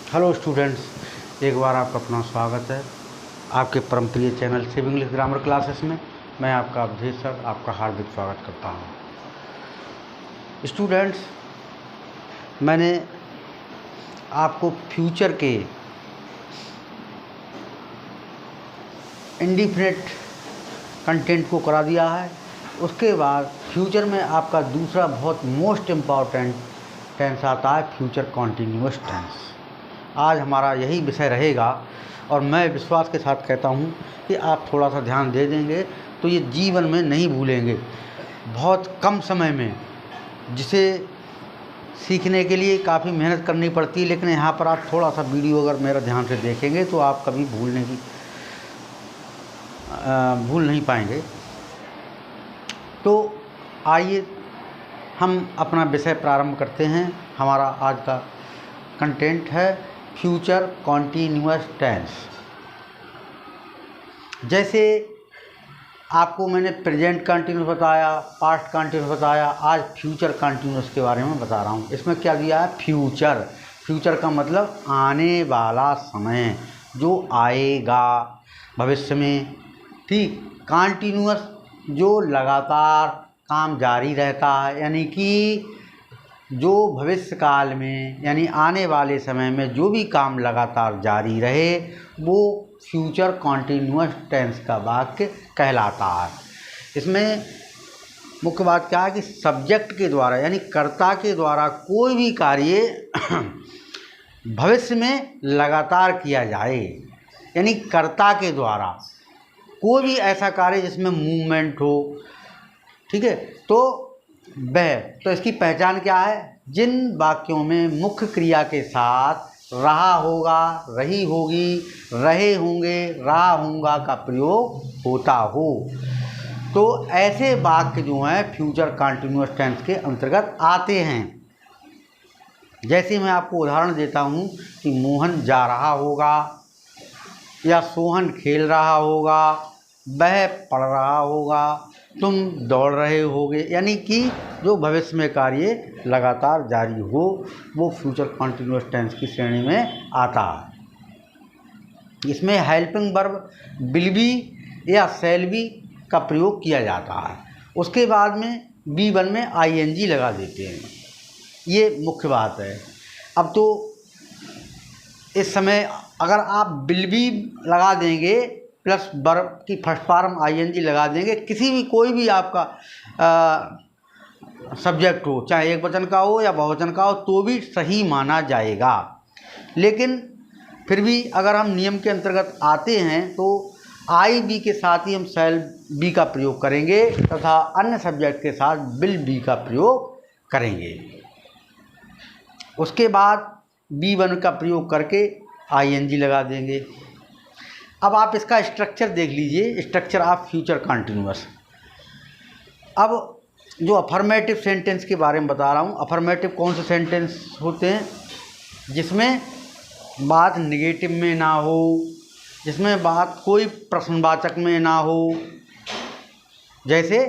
Hello students, एक बार आपका अपना स्वागत है आपके परम प्रिय चैनल सिव इंग्लिश ग्रामर क्लासेस में। मैं आपका अवधेश सर आपका हार्दिक स्वागत करता हूं। स्टूडेंट्स, मैंने आपको फ्यूचर के इंडिफिनिट कंटेंट को करा दिया है। उसके बाद फ्यूचर में आपका दूसरा बहुत मोस्ट इम्पॉर्टेंट टेंस आता है, फ्यूचर कॉन्टिन्यूअस टेंस। आज हमारा यही विषय रहेगा और मैं विश्वास के साथ कहता हूँ कि आप थोड़ा सा ध्यान दे देंगे तो ये जीवन में नहीं भूलेंगे। बहुत कम समय में, जिसे सीखने के लिए काफ़ी मेहनत करनी पड़ती है, लेकिन यहाँ पर आप थोड़ा सा वीडियो अगर मेरा ध्यान से देखेंगे तो आप कभी भूल नहीं पाएंगे। तो आइए हम अपना विषय प्रारंभ करते हैं। हमारा आज का कंटेंट है फ्यूचर कॉन्टिन्यूअस टेंस। जैसे आपको मैंने प्रेजेंट कंटिन्यूअस बताया, पास्ट कंटिन्यूअस बताया, आज फ्यूचर कंटिन्यूअस के बारे में बता रहा हूँ। इसमें क्या दिया है? फ्यूचर। फ्यूचर का मतलब आने वाला समय, जो आएगा भविष्य में। ठीक। कंटिन्यूअस, जो लगातार काम जारी रहता है, यानी कि जो भविष्य काल में यानी आने वाले समय में जो भी काम लगातार जारी रहे वो फ्यूचर कॉन्टिन्यूअस टेंस का वाक्य कहलाता है। इसमें मुख्य बात क्या है कि सब्जेक्ट के द्वारा यानी कर्ता के द्वारा कोई भी कार्य भविष्य में लगातार किया जाए, यानी कर्ता के द्वारा कोई भी ऐसा कार्य जिसमें मूवमेंट हो। ठीक है, तो इसकी पहचान क्या है? जिन वाक्यों में मुख्य क्रिया के साथ रहा होगा, रही होगी, रहे होंगे, रहा होगा का प्रयोग होता हो, तो ऐसे वाक्य जो हैं फ्यूचर कंटिन्यूअस टेंस के अंतर्गत आते हैं। जैसे मैं आपको उदाहरण देता हूँ कि मोहन जा रहा होगा, या सोहन खेल रहा होगा, वह पढ़ रहा होगा, तुम दौड़ रहे होगे, यानी कि जो भविष्य में कार्य लगातार जारी हो वो फ्यूचर कॉन्टिन्यूअस टेंस की श्रेणी में आता है। इसमें हेल्पिंग वर्ब विल बी या शैल बी का प्रयोग किया जाता है। उसके बाद में B1 में ING लगा देते हैं। ये मुख्य बात है। अब तो इस समय अगर आप विल बी लगा देंगे प्लस वर्ब की फर्स्ट फॉर्म ING लगा देंगे, किसी भी कोई भी आपका सब्जेक्ट हो, चाहे एक वचन का हो या बहुवचन का हो, तो भी सही माना जाएगा। लेकिन फिर भी अगर हम नियम के अंतर्गत आते हैं तो IB के साथ ही हम शैल बी का प्रयोग करेंगे तथा अन्य सब्जेक्ट के साथ विल बी का प्रयोग करेंगे। उसके बाद B1 का प्रयोग करके ING लगा देंगे। अब आप इसका स्ट्रक्चर देख लीजिए, स्ट्रक्चर ऑफ फ्यूचर कंटिन्यूअस। अब जो अफर्मेटिव सेंटेंस के बारे में बता रहा हूँ, अफर्मेटिव कौन से सेंटेंस होते हैं? जिसमें बात निगेटिव में ना हो, जिसमें बात कोई प्रश्नवाचक में ना हो। जैसे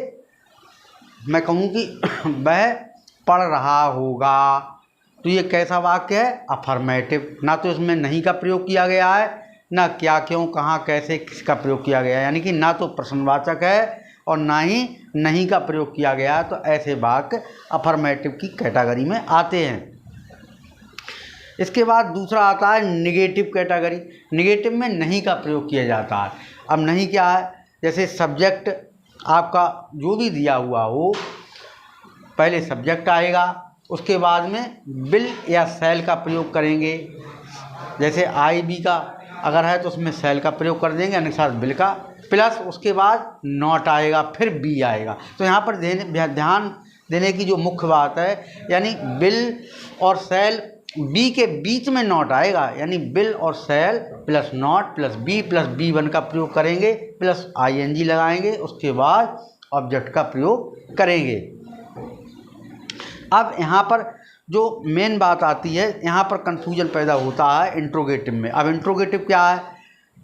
मैं कहूँ कि वह पढ़ रहा होगा, तो ये कैसा वाक्य है? अफर्मेटिव। ना तो इसमें नहीं का प्रयोग किया गया है, ना क्या, क्यों, कहाँ, कैसे, किसका प्रयोग किया गया है, यानी कि ना तो प्रश्नवाचक है और ना ही नहीं का प्रयोग किया गया है। तो ऐसे वाक्य अफर्मेटिव की कैटेगरी में आते हैं। इसके बाद दूसरा आता है निगेटिव कैटेगरी। निगेटिव में नहीं का प्रयोग किया जाता है। अब नहीं क्या है? जैसे सब्जेक्ट आपका जो भी दिया हुआ हो, पहले सब्जेक्ट आएगा, उसके बाद में विल या शैल का प्रयोग करेंगे। जैसे IB का अगर है तो उसमें शैल का प्रयोग कर देंगे, अनुसार विल का, प्लस उसके बाद नॉट आएगा, फिर बी आएगा। तो यहाँ पर ध्यान देने की जो मुख्य बात है, यानी विल और शैल, बी के बीच में नॉट आएगा, यानी विल और शैल प्लस नॉट प्लस B1 का प्रयोग करेंगे, प्लस ING लगाएंगे, उसके बाद ऑब्जेक्ट का प्रयोग करेंगे। अब यहाँ पर जो मेन बात आती है, यहाँ पर कन्फ्यूजन पैदा होता है इंट्रोगेटिव में। अब इंट्रोगेटिव क्या है?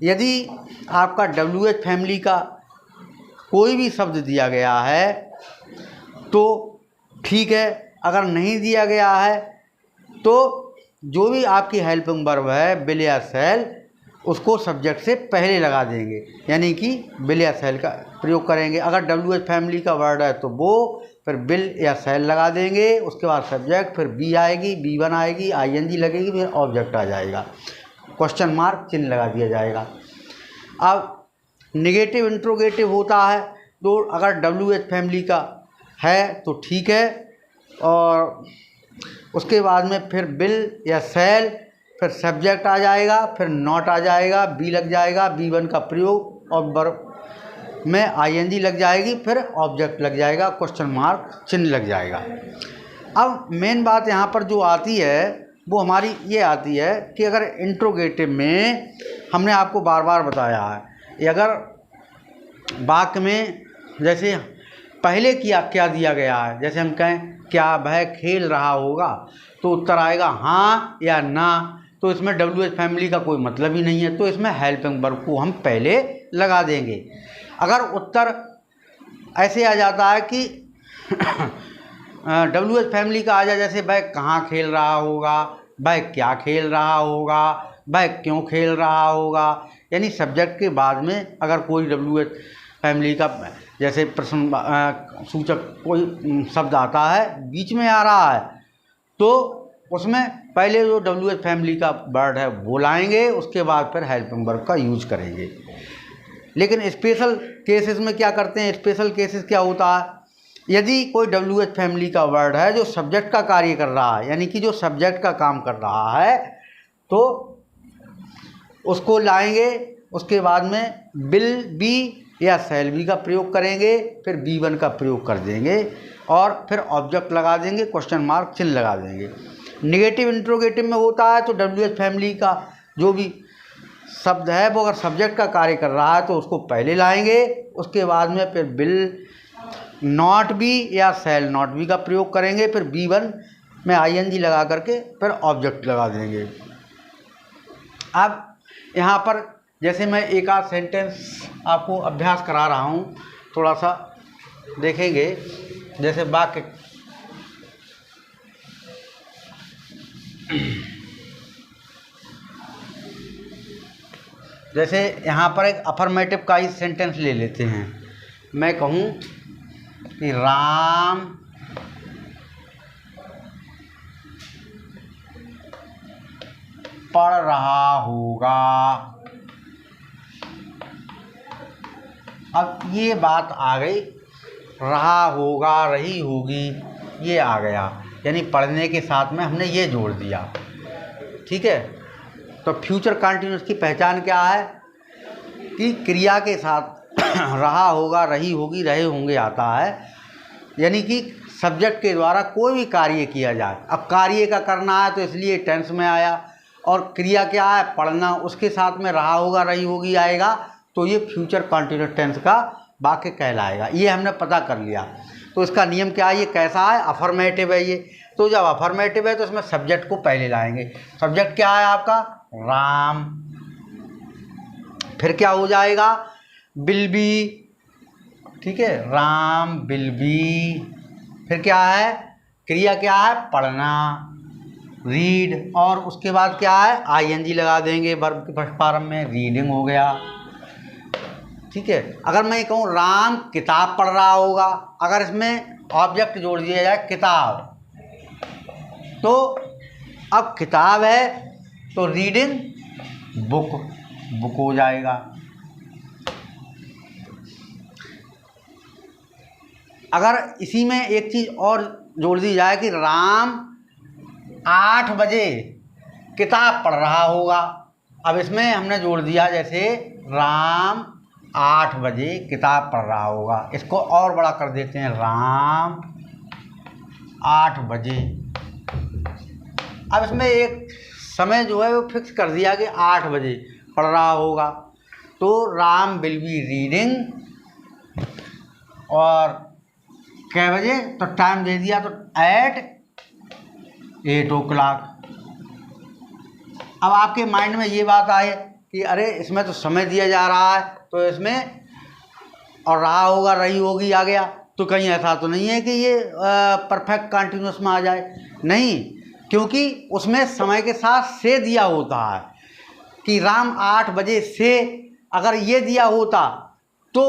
यदि आपका WH फैमिली का कोई भी शब्द दिया गया है तो ठीक है, अगर नहीं दिया गया है तो जो भी आपकी हेल्पिंग वर्ब है विल या शैल, उसको सब्जेक्ट से पहले लगा देंगे, यानी कि विल या शैल का प्रयोग करेंगे। अगर WH फैमिली का वर्ड है तो वो, फिर विल या शैल लगा देंगे, उसके बाद सब्जेक्ट, फिर बी आएगी, B1 आएगी, ING लगेगी, फिर ऑब्जेक्ट आ जाएगा, क्वेश्चन मार्क चिन्ह लगा दिया जाएगा। अब नेगेटिव इंट्रोगेटिव होता है, तो अगर WH फैमिली का है तो ठीक है, और उसके बाद में फिर विल या शैल, फिर सब्जेक्ट आ जाएगा, फिर नॉट आ जाएगा, बी लग जाएगा, B1 का प्रयोग, और वर्ब में ING लग जाएगी, फिर ऑब्जेक्ट लग जाएगा, क्वेश्चन मार्क चिन्ह लग जाएगा। अब मेन बात यहाँ पर जो आती है वो हमारी ये आती है कि अगर इंट्रोगेटिव में हमने आपको बार बार बताया है, ये अगर वाक्य में जैसे पहले क्या दिया गया है, जैसे हम कहें क्या वह खेल रहा होगा, तो उत्तर आएगा हाँ या ना, तो इसमें WH फैमिली का कोई मतलब ही नहीं है, तो इसमें हेल्पिंग वर्ब को हम पहले लगा देंगे। अगर उत्तर ऐसे आ जाता है कि WH फैमिली का आ जाए, जैसे वह कहाँ खेल रहा होगा, वह क्या खेल रहा होगा, वह क्यों खेल रहा होगा, यानी सब्जेक्ट के बाद में अगर कोई WH फैमिली का जैसे प्रश्न सूचक कोई शब्द आता है बीच में आ रहा है, तो उसमें पहले जो WH फैमिली का वर्ड है वो लाएंगे, उसके बाद फिर हेल्पिंग वर्ब का यूज करेंगे। लेकिन स्पेशल केसेस में क्या करते हैं, स्पेशल केसेस क्या होता है, यदि कोई WH फैमिली का वर्ड है जो सब्जेक्ट का कार्य कर रहा है, यानी कि जो सब्जेक्ट का काम कर रहा है, तो उसको लाएंगे, उसके बाद में विल बी या शैल बी का प्रयोग करेंगे, फिर B1 का प्रयोग कर देंगे, और फिर ऑब्जेक्ट लगा देंगे, क्वेश्चन मार्क चिन्ह लगा देंगे। नेगेटिव इंट्रोगेटिव में होता है तो WH फैमिली का जो भी शब्द है वो अगर सब्जेक्ट का कार्य कर रहा है तो उसको पहले लाएंगे, उसके बाद में फिर विल नॉट बी या शैल नॉट बी का प्रयोग करेंगे, फिर B1 में ING लगा करके फिर ऑब्जेक्ट लगा देंगे। अब यहाँ पर जैसे मैं एक आध सेंटेंस आपको अभ्यास करा रहा हूँ, थोड़ा सा देखेंगे। जैसे वाक्य जैसे यहाँ पर एक अफर्मेटिव का ही सेंटेंस ले लेते हैं। मैं कहूँ कि राम पढ़ रहा होगा। अब ये बात आ गई, रहा होगा, रही होगी, ये आ गया, यानी पढ़ने के साथ में हमने ये जोड़ दिया। ठीक है, तो फ्यूचर कंटिन्यूअस की पहचान क्या है कि क्रिया के साथ रहा होगा, रही होगी, रहे होंगे आता है, यानी कि सब्जेक्ट के द्वारा कोई भी कार्य किया जाए। अब कार्य का करना है तो इसलिए टेंस में आया, और क्रिया क्या है, पढ़ना, उसके साथ में रहा होगा, रही होगी आएगा, तो ये फ्यूचर कंटिन्यूअस टेंस का वाक्य कहलाएगा। ये हमने पता कर लिया। तो इसका नियम क्या है, ये कैसा है, अफर्मेटिव है ये। तो जब अफर्मेटिव है तो इसमें सब्जेक्ट को पहले लाएंगे। सब्जेक्ट क्या है आपका, राम, फिर क्या हो जाएगा, विल बी। ठीक है, राम विल बी, फिर क्या है, क्रिया क्या है, पढ़ना, रीड, और उसके बाद क्या है, ING लगा देंगे वर्ब के फर्स्ट फॉर्म में, रीडिंग हो गया। ठीक है, अगर मैं कहूँ राम किताब पढ़ रहा होगा, अगर इसमें ऑब्जेक्ट जोड़ दिया जाए किताब, तो अब किताब है तो रीडिंग बुक, बुक हो जाएगा। अगर इसी में एक चीज़ और जोड़ दी जाए कि राम 8 बजे किताब पढ़ रहा होगा, अब इसमें हमने जोड़ दिया जैसे राम 8 बजे किताब पढ़ रहा होगा, इसको और बड़ा कर देते हैं, राम 8 बजे। अब इसमें एक समय जो है वो फिक्स कर दिया कि 8 बजे पढ़ रहा होगा, तो राम विल बी रीडिंग, और कै बजे, तो टाइम दे दिया तो एट 8 o'clock। अब आपके माइंड में ये बात आए कि अरे इसमें तो समय दिया जा रहा है, तो इसमें और रहा होगा, रही होगी आ गया, तो कहीं ऐसा तो नहीं है कि ये परफेक्ट कंटिन्यूअस में आ जाए, नहीं, क्योंकि उसमें समय के साथ से दिया होता है कि राम 8 बजे से, अगर ये दिया होता तो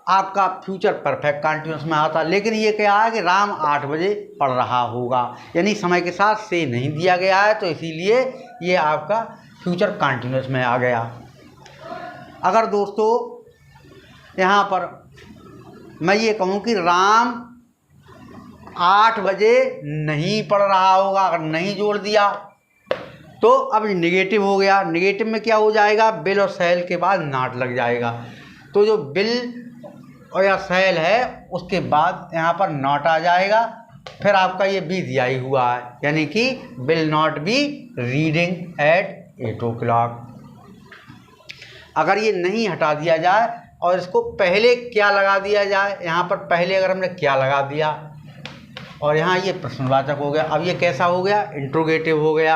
आपका फ्यूचर परफेक्ट कंटिन्यूस में आता, लेकिन ये क्या है कि राम 8 बजे पढ़ रहा होगा, यानी समय के साथ से नहीं दिया गया है, तो इसीलिए ये आपका फ्यूचर कंटिन्यूस में आ गया। अगर दोस्तों यहाँ पर मैं ये कहूँ कि राम 8 बजे नहीं पढ़ रहा होगा, अगर नहीं जोड़ दिया तो अब नेगेटिव हो गया। नेगेटिव में क्या हो जाएगा, बिल और सेल के बाद नॉट लग जाएगा, तो जो बिल और या सेल है उसके बाद यहाँ पर नॉट आ जाएगा। फिर आपका ये बी दिया ही हुआ है, यानी कि will not be reading at 8 o'clock। अगर ये नहीं हटा दिया जाए और इसको पहले क्या लगा दिया जाए, यहाँ पर पहले अगर हमने क्या लगा दिया और यहाँ ये प्रश्नवाचक हो गया, अब ये कैसा हो गया, इंट्रोगेटिव हो गया।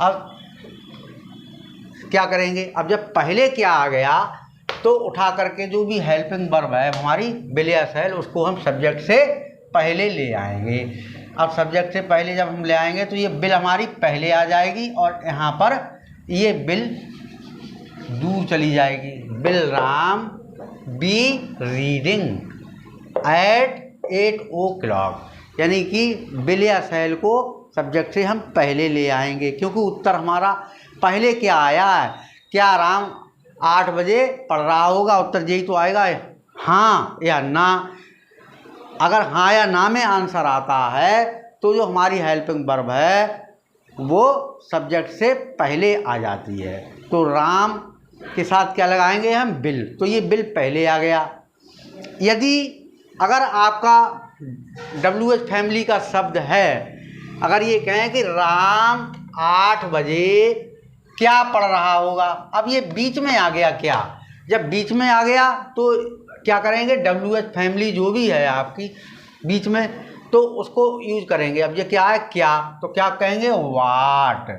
अब क्या करेंगे, अब जब पहले क्या आ गया तो उठा करके जो भी हेल्पिंग वर्ब है हमारी विल या सेल, उसको हम सब्जेक्ट से पहले ले आएंगे। अब सब्जेक्ट से पहले जब हम ले आएंगे तो ये विल हमारी पहले आ जाएगी और यहाँ पर ये विल दूर चली जाएगी। Will Ram be reading at 8 o'clock, यानी कि विल या सेल को सब्जेक्ट से हम पहले ले आएंगे, क्योंकि उत्तर हमारा पहले क्या आया है, क्या राम 8 बजे पढ़ रहा होगा, उत्तर यही तो आएगा, हाँ या ना। अगर हाँ या ना में आंसर आता है तो जो हमारी हेल्पिंग वर्ब है वो सब्जेक्ट से पहले आ जाती है, तो राम के साथ क्या लगाएंगे हम, बिल, तो ये बिल पहले आ गया। यदि अगर आपका WH फैमिली का शब्द है, अगर ये कहें कि राम 8 बजे क्या पढ़ रहा होगा, अब ये बीच में आ गया, क्या, जब बीच में आ गया तो क्या करेंगे, WH फैमिली जो भी है आपकी बीच में, तो उसको यूज करेंगे। अब ये क्या है, क्या, तो क्या कहेंगे, वाट।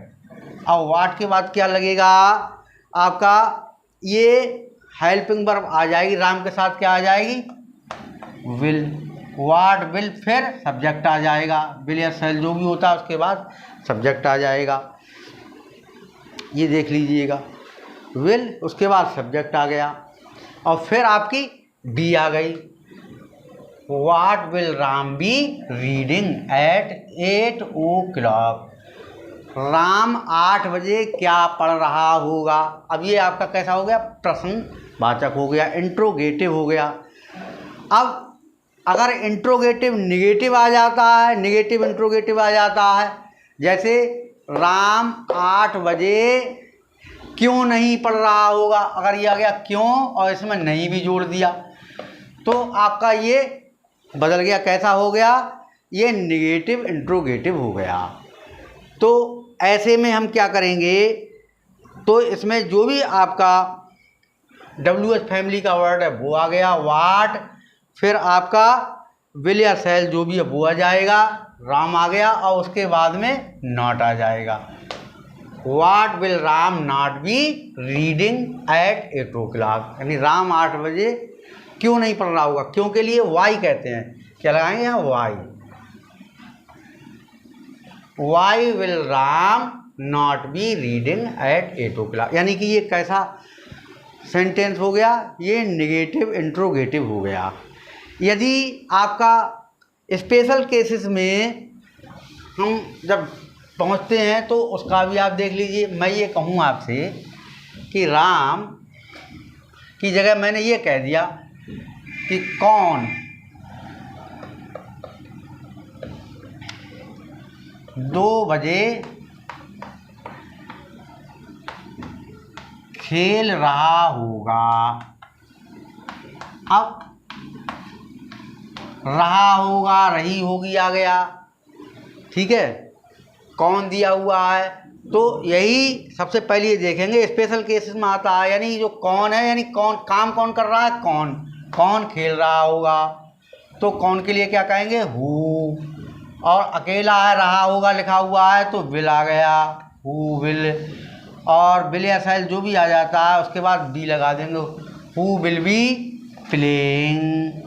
अब वाट के बाद क्या लगेगा आपका, ये हेल्पिंग वर्ब आ जाएगी, राम के साथ क्या आ जाएगी, विल, वाट विल, फिर सब्जेक्ट आ जाएगा, विल या सेल जो भी होता है उसके बाद सब्जेक्ट आ जाएगा। ये देख लीजिएगा, विल उसके बाद सब्जेक्ट आ गया और फिर आपकी बी आ गई, what will Ram be reading at 8 o'clock, Ram 8 बजे क्या पढ़ रहा होगा। अब ये आपका कैसा हो गया, प्रश्नवाचक हो गया, इंट्रोगेटिव हो गया। अब अगर इंट्रोगेटिव निगेटिव आ जाता है, निगेटिव इंट्रोगेटिव आ जाता है, जैसे राम 8 बजे क्यों नहीं पढ़ रहा होगा, अगर ये आ गया क्यों और इसमें नहीं भी जोड़ दिया तो आपका ये बदल गया, कैसा हो गया, ये निगेटिव इंट्रोगेटिव हो गया। तो ऐसे में हम क्या करेंगे, तो इसमें जो भी आपका WH फैमिली का वर्ड है वो आ गया, वाट, फिर आपका विल या सेल जो भी है वो आ जाएगा, राम आ गया और उसके बाद में नॉट आ जाएगा, what will Ram not be reading at 8 o'clock, यानी राम 8 बजे क्यों नहीं पढ़ रहा होगा, क्यों के लिए वाई कहते हैं, क्या लगाएंगे यहाँ, why, why will Ram not be reading at 8 o'clock, यानी कि ये कैसा सेंटेंस हो गया, ये निगेटिव इंट्रोगेटिव हो गया। यदि आपका स्पेशल केसेस में हम जब पहुंचते हैं तो उसका भी आप देख लीजिए। मैं ये कहूँ आपसे कि राम की जगह मैंने ये कह दिया कि कौन 2 बजे खेल रहा होगा। अब रहा होगा, रही होगी आ गया, ठीक है, कौन दिया हुआ है, तो यही सबसे पहले ये देखेंगे स्पेशल केसेस में आता है, यानी जो कौन है, यानी कौन काम कौन कर रहा है, कौन, कौन खेल रहा होगा, तो कौन के लिए क्या कहेंगे, हु, और अकेला है, रहा होगा लिखा हुआ है तो विल आ गया, हु विल, और विल या सेल जो भी आ जाता है उसके बाद बी लगा देंगे, who will be playing.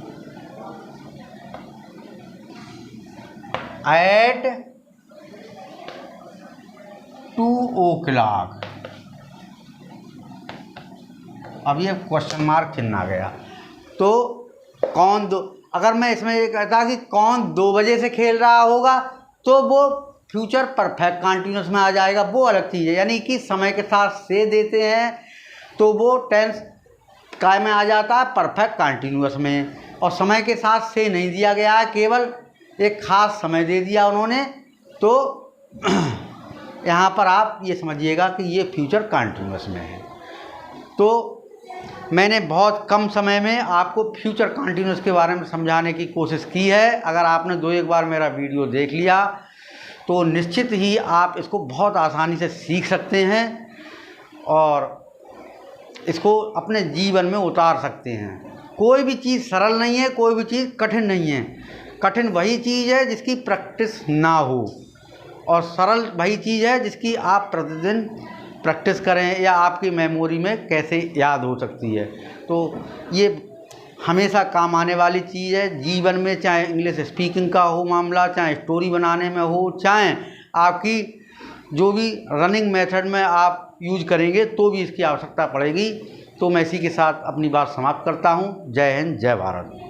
At 2 o'clock। अब ये क्वेश्चन मार्क चिन्ह आ गया। तो कौन दो, अगर मैं इसमें ये कहता कि कौन 2 बजे से खेल रहा होगा तो वो फ्यूचर परफेक्ट कंटिन्यूस में आ जाएगा, वो अलग चीज़ है। यानी कि समय के साथ से देते हैं तो वो टेंस काय में आ जाता है, परफेक्ट कंटिन्यूस में। और समय के साथ से नहीं दिया गया है, केवल एक ख़ास समय दे दिया उन्होंने। तो यहाँ पर आप ये समझिएगा कि ये फ्यूचर कंटिन्यूस में है। तो मैंने बहुत कम समय में आपको फ्यूचर कंटिन्यूस के बारे में समझाने की कोशिश की है। अगर आपने 2-1 बार मेरा वीडियो देख लिया तो निश्चित ही आप इसको बहुत आसानी से सीख सकते हैं और इसको अपने जीवन में उतार सकते हैं। कोई भी चीज़ सरल नहीं है, कोई भी चीज़ कठिन नहीं है। कठिन वही चीज़ है जिसकी प्रैक्टिस ना हो, और सरल वही चीज़ है जिसकी आप प्रतिदिन प्रैक्टिस करें या आपकी मेमोरी में कैसे याद हो सकती है। तो ये हमेशा काम आने वाली चीज़ है जीवन में, चाहे इंग्लिश स्पीकिंग का हो मामला, चाहे स्टोरी बनाने में हो, चाहे आपकी जो भी रनिंग मेथड में आप यूज करेंगे तो भी इसकी आवश्यकता पड़ेगी। तो मैं इसी के साथ अपनी बात समाप्त करता हूँ। जय हिंद, जय भारत।